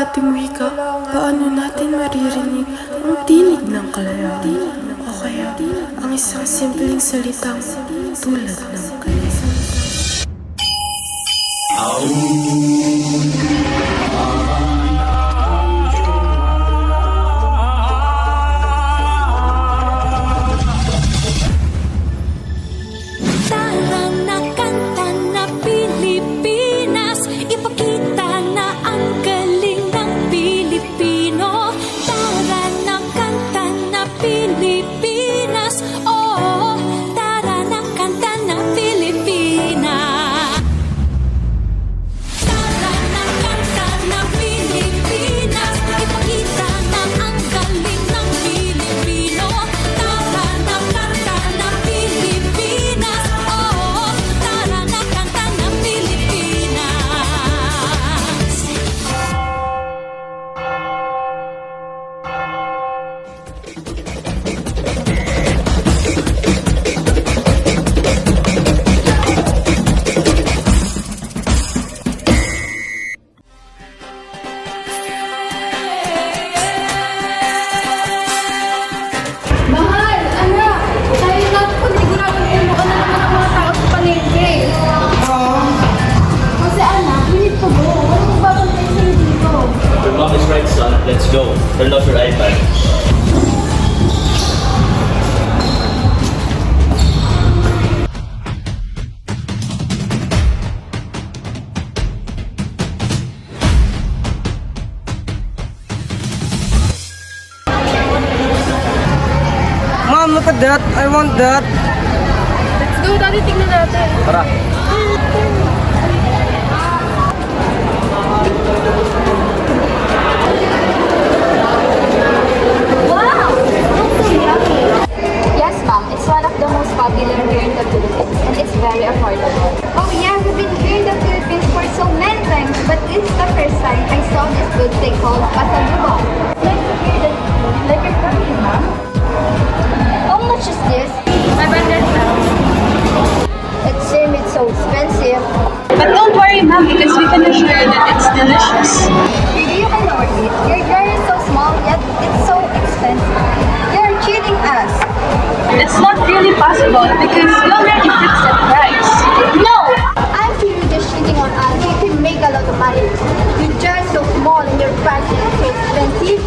ating wika, paano natin maririnig ang tinig ng kalayaan? O kaya ang isang simpleng salitang tulad ng kalayaan? Right, son. Let's go. Turn off your iPad. Mom, look at that. I want that. Let's go, Daddy. Tingnan natin. Tara. Yes, ma'am. It's one of the most popular here in the Philippines, and it's very affordable. Oh yeah, we've been here in the Philippines for so many times, but this is the first time I saw this good thing called pasalubong. Nice to hear that. Like your family, ma'am. How much is this? 500 pounds. It seems it's so expensive. But don't worry, ma'am, because we can assure you that it's delicious. Maybe you can lower it. Your jar is so small, yet it's so expensive. You're cheating us. It's not really possible because you already fixed the price. No! I'm sure you're just cheating on us. You can make a lot of money. Your jar is so small and your price is so expensive.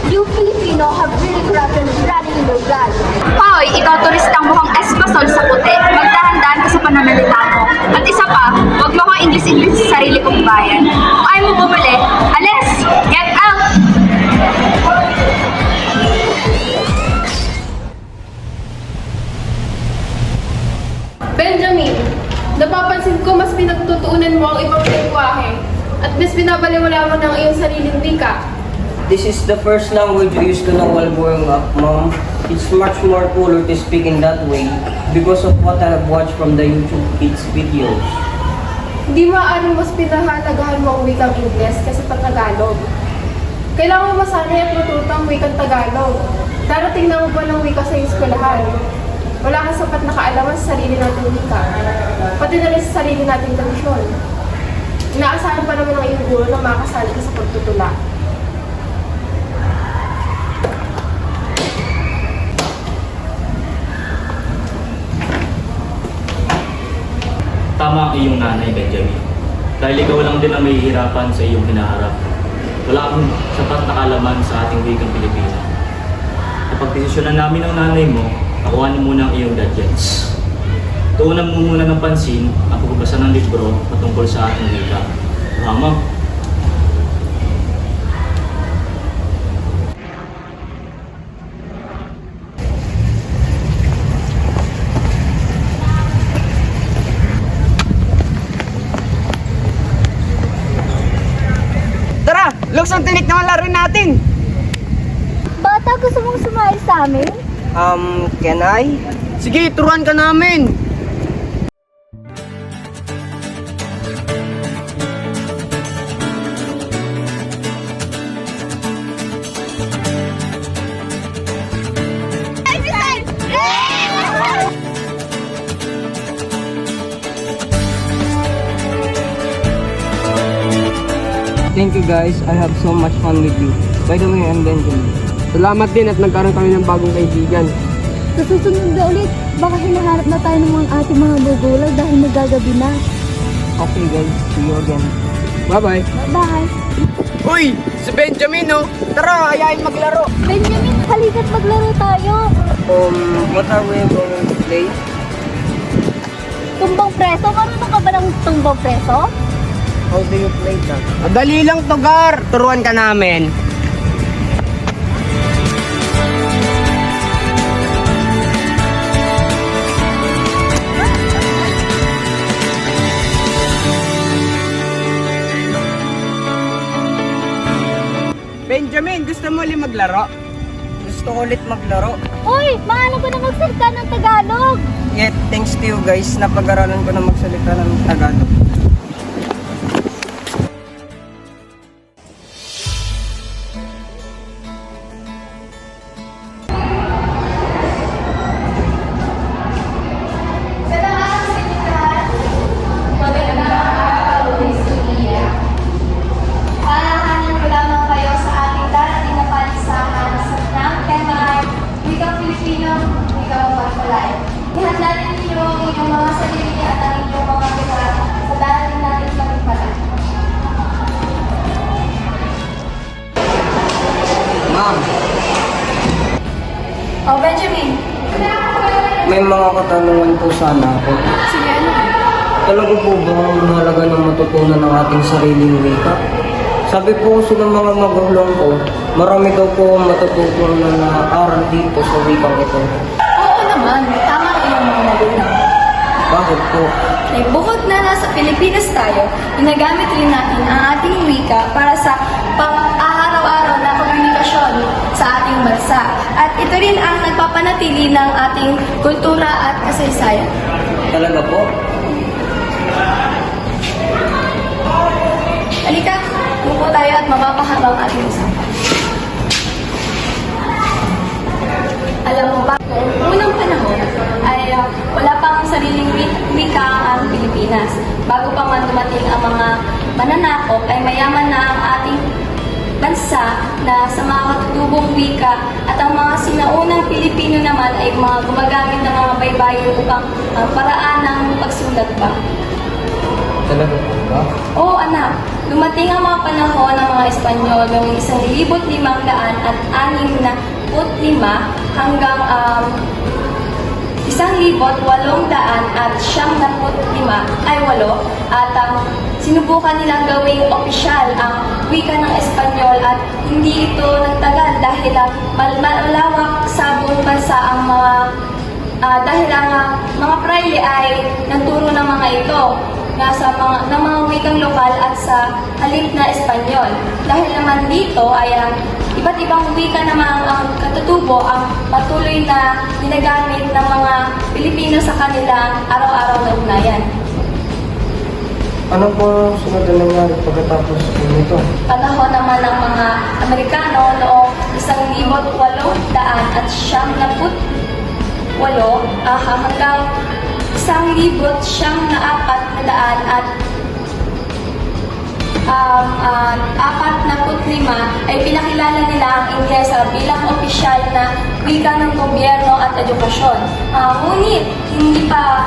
You Filipino have really corruption running in your blood. Hoy, ikaw turistang mukhang espasol sa puti. Magdahan-dahan ka sa pananalita mo. At isa pa, huwag mo akong English sa sarili kong bayan. Kung ayaw mo bumili, alis! Get out! Benjamin, napapansin ko mas pinagtutuunan mo ang ibang lengguwahe at mas binabaliwala mo ng iyong sariling wika. This is the first language I used to know while growing up, Mom. It's much more cooler to speak in that way because of what I have watched from the YouTube Kids videos. Hindi maaaring mas pinahalagahan mo ang wikang Ingles kaysa sa Tagalog. Kailangan mo masanay at matuto ang wikang Tagalog. Darating na mo ba ng wika sa eskwelahan? Wala kang sapat na kaalaman sa sarili nating wika, pati na rin sa sarili nating tradisyon. Inaasahan pa naman ng iyong guro na makasali ka sa pagtutula. Tama ang iyong nanay, Benjamin. Dahil ikaw lang din ang mahihirapan sa iyong hinaharap. Wala kang sapat na kaalaman sa ating wikang Pilipino. Kapag desisyonan namin ang nanay mo, nakuhanin muna ang iyong gadgets. Tuunan mo muna ng pansin ang pagbabasa ng libro patungkol sa ating wika. Tama. Tara! Looks ang tinik ng laro natin! Bata, gusto mong sumali sa amin? Can I? Sige, turuan ka namin! Thank you you guys. I have so much fun with you. By the way, I'm Benjamin. Salamat din at nagkaroon kami ng bagong kaibigan. Sa susunod na ulit, baka hinahanap na tayo ng ating mga magulang dahil magagabi na. Okay guys, see you again. Bye-bye. Bye! Uy! Si Benjamin, oh! Tara, ayain maglaro! Benjamin, halika't maglaro tayo! What are we going to play? Tumbang preso? Marunong ka ba ng tumbang preso? How do you play that? Madali lang to, Gar! Turuan ka namin. Benjamin, gusto mo ulit maglaro? Gusto ko ulit maglaro. Uy, maano ko na magsalita ng Tagalog! Yet, thanks to you guys, napag-aralan ko na magsalita ng Tagalog. Paalahanan ko lamang kayo sa ating darating na palisahan ng tema ay Wikang Pilipino, Wikang Pagpalay. Ihanda rin ninyo ang inyong mga sarili at ang inyong mga pilar sa darating natin pagpalay. Ma'am, Oh, Benjamin. may mga katanungan po sana ako. Sige, ano? Talaga po ba ang mahalaga ng matutunan ng ating sariling wika? Sabi po kasi ng mga magulang ko, marami daw po ang matututunan na aral dito sa wikang ito. Oo naman, tama ang iyong mga magulang. Bakit po? Eh, bukod na nasa Pilipinas tayo, ginagamit rin natin ang ating wika para sa pang-araw-araw na komunikasyon sa ating bansa. At ito rin ang nagpapanatili ng ating kultura at kasaysayan. Talaga po? Halika, umupo tayo at mapapahabang ating usapan. Alam mo ba, noong unang panahon ay wala pang sariling wika ang Pilipinas. Bago pa man dumating ang mga mananakop, ay mayaman na ang ating bansa na sa mga katutubong wika at ang mga sinaunang Pilipino naman ay mga gumagamit ng mga baybayin upang paraan ng pagsulat pa. Talaga po ba? Oo, anak. Dumating ang mga panahon ng mga Espanyol noong 1565 hanggang 1895 at sinubukan nilang gawing opisyal ang wika ng Espanyol at hindi ito nagtagal dahil malawak sa buong bansa ang dahil ang mga praile ay nagturo ng mga ito ng mga wikang lokal at sa halip na Espanyol. Dahil naman dito ay ang iba't ibang wika naman ang katutubo ang patuloy na ginagamit ng mga Pilipino sa kanilang araw-araw na ugnayan. Ano po sunod na nangyari pagkatapos nito? Panahon naman ng mga Amerikano noong 1898 hanggang 1904 ay pinakilala nila ang Inglesa bilang opisyal na wika ng gobyerno at edukasyon. Ngunit hindi pa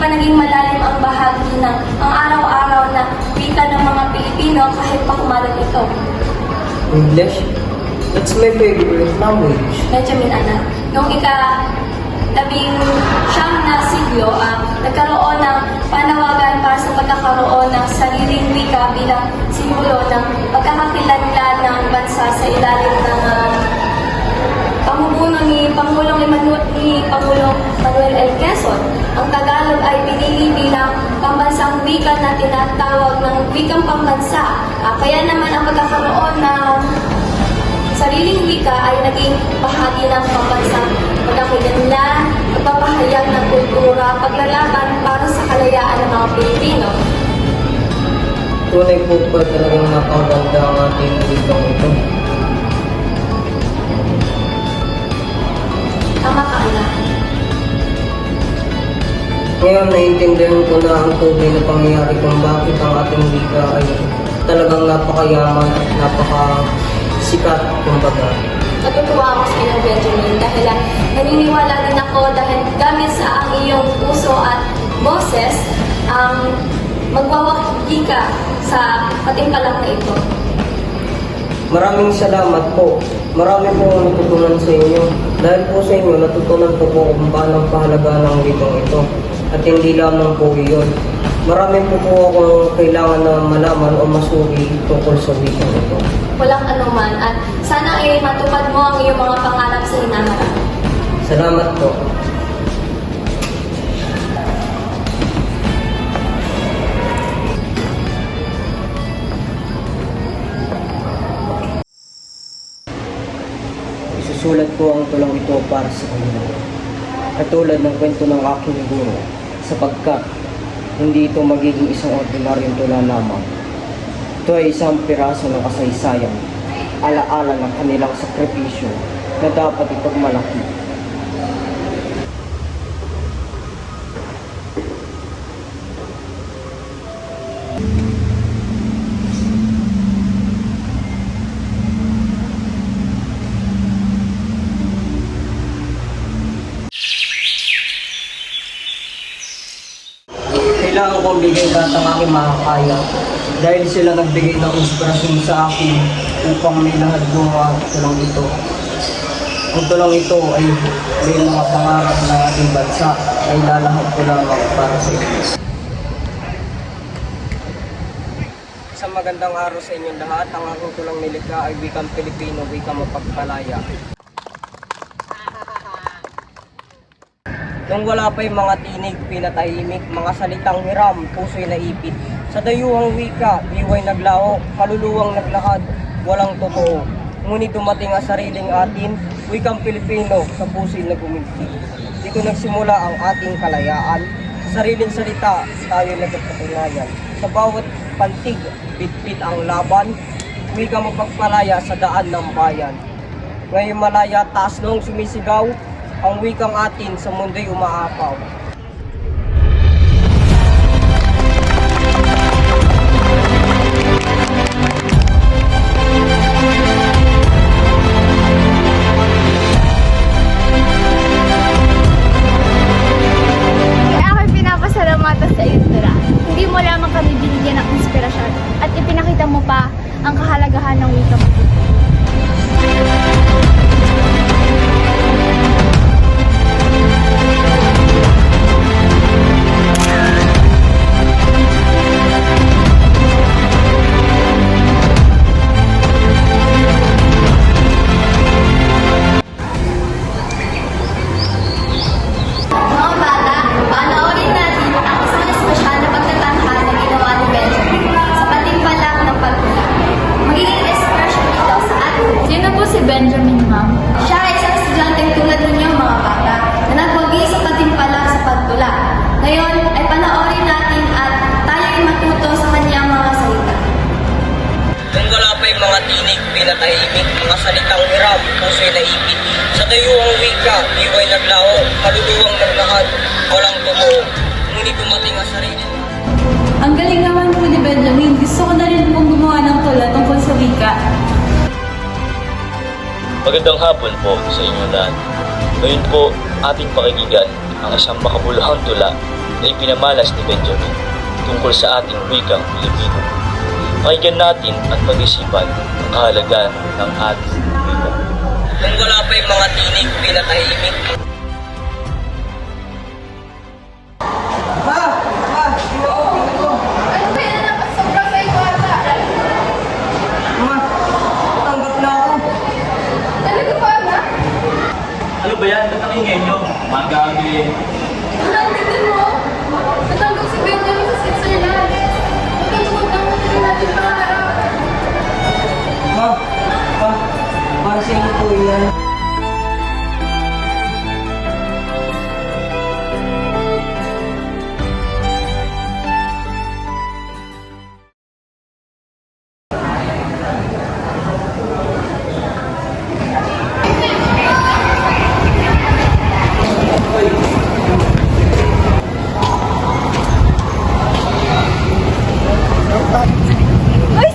naging malalim ang bahagi ng ang araw-araw na wika ng mga Pilipino kahit pa kumalat ito. English? That's my favorite language. Benjamin, anak, noong ika-19 na siglo, nagkaroon ng panawagan para sa pagkakaroon ng sariling wika bilang simbolo ng pagkakakilanlan ng bansa sa ilalim ng pamumuno ni Pangulong Manuel L. Quezon. Ang Tagalog ay pinili bilang pambansang wika na tinatawag ng wikang pambansa. Kaya naman ang pagkakaroon ng sariling wika ay naging bahagi ng pambansang pagkakakilanlan, pagpapahayag ng kultura, paglalaban para sa kalayaan ng mga Pilipino. Tunay po ba talagang napakaganda ang ating wikang ito? Tama ka, anak. Ngayon naiintindihan ko na ang tunay na pangyayari kung bakit ang ating wika ay talagang napakayaman at napakasikat, kumbaga. Natutuwa ako sa inyo, Benjamin, dahil naniniwala din ako dahil gamit sa ang iyong puso at boses ang magwawagi ka sa patimpalang na ito. Maraming salamat po. Marami po ang natutunan sa inyo. Dahil po sa inyo, natutunan po kung paano ang kahalagahan ng wikang ito. At hindi lamang po iyon. Marami po akong kailangan na malaman o masuri tungkol sa wikang ito. Walang anuman at sana ay matupad mo ang iyong mga pangarap sa hinaharap. Salamat po. Isusulat ko ang tulang ito para sa kanila. Katulad ng kwento ng aking guro, sapagkat hindi ito magiging isang ordinaryong tula lamang. Ito ay isang piraso ng kasaysayan, alaala ng kanilang sakripisyo na dapat ipagmalaki. Kailangan kong bigay lahat ng aking makakaya dahil sila nagbigay ng inspirasyon sa akin upang may lahat gumawa ng tulong ito. Ang tulong ito ay may mga pangarap ng ating bansa ay lalahad ko lamang para sa inyo. Isang magandang araw sa inyong lahat. Ang aking tulang nilikha ay wikang Pilipino, wikang mapagpalaya. Nung wala pa yung mga tinig, pinatahimik, mga salitang hiram, puso'y naipit. Sa dayuhang wika, diway naglaho, kaluluwang naglakad, walang totoo. Ngunit dumating ang sariling atin, wikang Pilipino, sa puso'y naguminti. Dito nagsimula ang ating kalayaan. Sa sariling salita, tayo nagpapatunayan. Sa bawat pantig, bitbit ang laban, wikang mapagpalaya sa daan ng bayan. Ngayon malaya, taas noong sumisigaw, ang wikang atin sa mundo'y umaapaw. Kaya ako'y pinapasalamatan sa iyo, Tira. Hindi mo lamang kami binigyan ng inspirasyon at ipinakita mo pa ang kahalagahan ng wikang Pilipino. Mga bata, panoorin natin ang isang espesyal na pagtatangka na ginawa ni Benjamin sa patimpalang ng pagtula. Magiging expression ito sa atin. Sino po si Benjamin, ma'am? Siya ay isang estudyanteng tulad ninyo mga bata na nagwagi sa patimpalang sa pagtula. Ngayon ay panoorin natin at tayo ay matuto sa kanyang mga salita. Nung wala pa yung mga tinig, pinatahimik, mga salitang hiram, puso'y naipit. Sa dayuhang wika, diway naglaho, kaluluwang naglakad, walang totoo. Ngunit dumating ang sarili. Ang galing naman po ni Benjamin. Gusto ko na rin pong gumawa ng tula tungkol sa wika. Magandang hapon po sa inyo lahat. Ngayon po, ating pakikinggan ang isang makabuluhang tula na ipinamalas ni Benjamin tungkol sa ating wikang Pilipino. Pakinggan natin at pag-isipan ang kahalagaan ng ating wika. Nung wala pa yung mga tinig, pinatahimik. Ano ba yan ang sobra sa iyo ata? Tanggap na ako. Talaga ba, anak? Ano ba yan? Ba't ang ingay nyo? Magabi. Anak, tignan mo. Natanggap si Benjamin sa Switzerland. Magkakutang na rin natin pangarap. Para sa inyo po yan. Uy,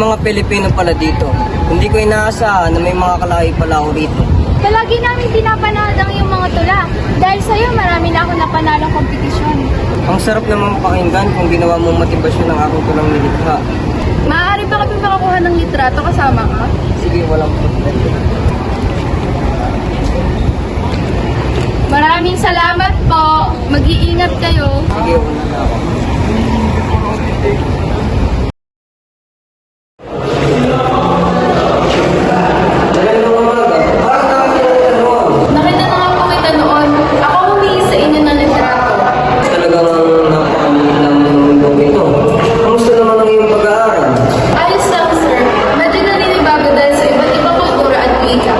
mga Pilipino pala dito. Hindi ko inaasahan na may mga kalahi pala ako rito. Palagi namin pinapanood ang iyong mga tula. Dahil sa'yo, marami na ako napanalong kompetisyon. Ang sarap namang pakinggan kung ginawa mong motibasyon ng aking tulang nilikha. Maaari ba kami makakuha ng litrato kasama ka? Sige, walang problema. Maraming salamat po. Mag-iingat kayo. Sige, wala na ako. Nakita na nga po kita noon. Ako humingi sa inyo ng litrato. Talagang napakaliit lang ng mundong ito. Kamusta naman ang iyong pag-aaral? Ayos lang, sir. Medyo naninibago dahil sa iba't ibang kultura at wika.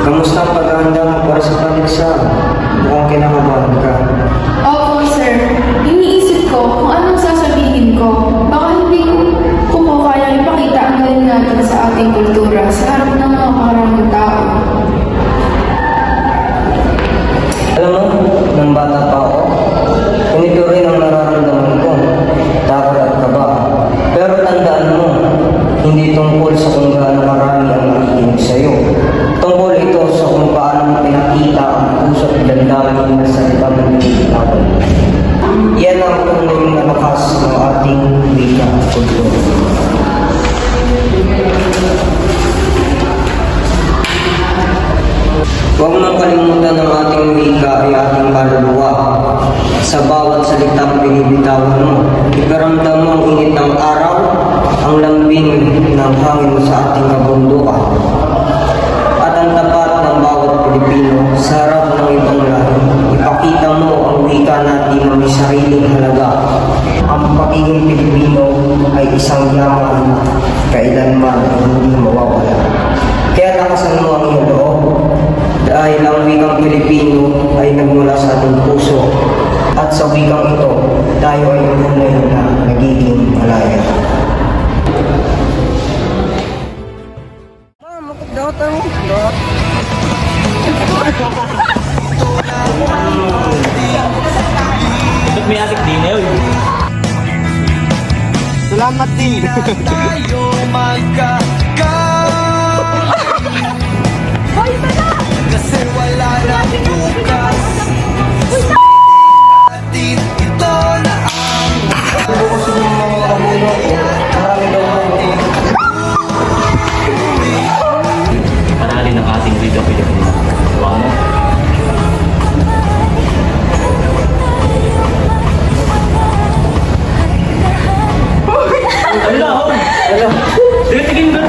Kamusta ang pag-aanda mo para sa pag-exam? Mukhang kinakabahan ka. Opo, sir. Iniisip ko kung anong sasabihin ko. Baka hindi ko kaya ipakita ang galing natin sa ating kultura sa harap ng mga karaming tao. Alam mo, nang bata pa ako, ganito rin ang nararamdaman ko. Takot at kaba. Pero tandaan mo, hindi tungkol sa kung gaano marami ang nakikinig sa'yo. Tungkol ito sa kung paano mo pinakita ang puso at damdamin na sa ibang nagtitawan. Yan ang tunay na lakas ng ating wika at kultura. Huwag mong kalimutan ng ating wika ay ating kaluluwa. Sa bawat salitang binibitawan mo, ikaramdam mo ang init ng araw, ang lambing ng hangin sa ating kabundukan. At ang tapat ng bawat Pilipino sa harap ng ibang lahi. Ipakita mo ang wika natin na may sariling halaga. Ang pagiging Pilipino ay isang yaman na kailanman hindi mawawala. Kaya lakasan mo ang iyong loob. Dahil ang wikang Pilipino ay nagmula sa ating puso. At sa wikang ito, tayo ay tunay na nagiging malaya. Ba't may atik din na yun? Salamat din! Panalin ng ating wika Pilipino. Diba mo? Ala, ho! Ala! Tingin ka!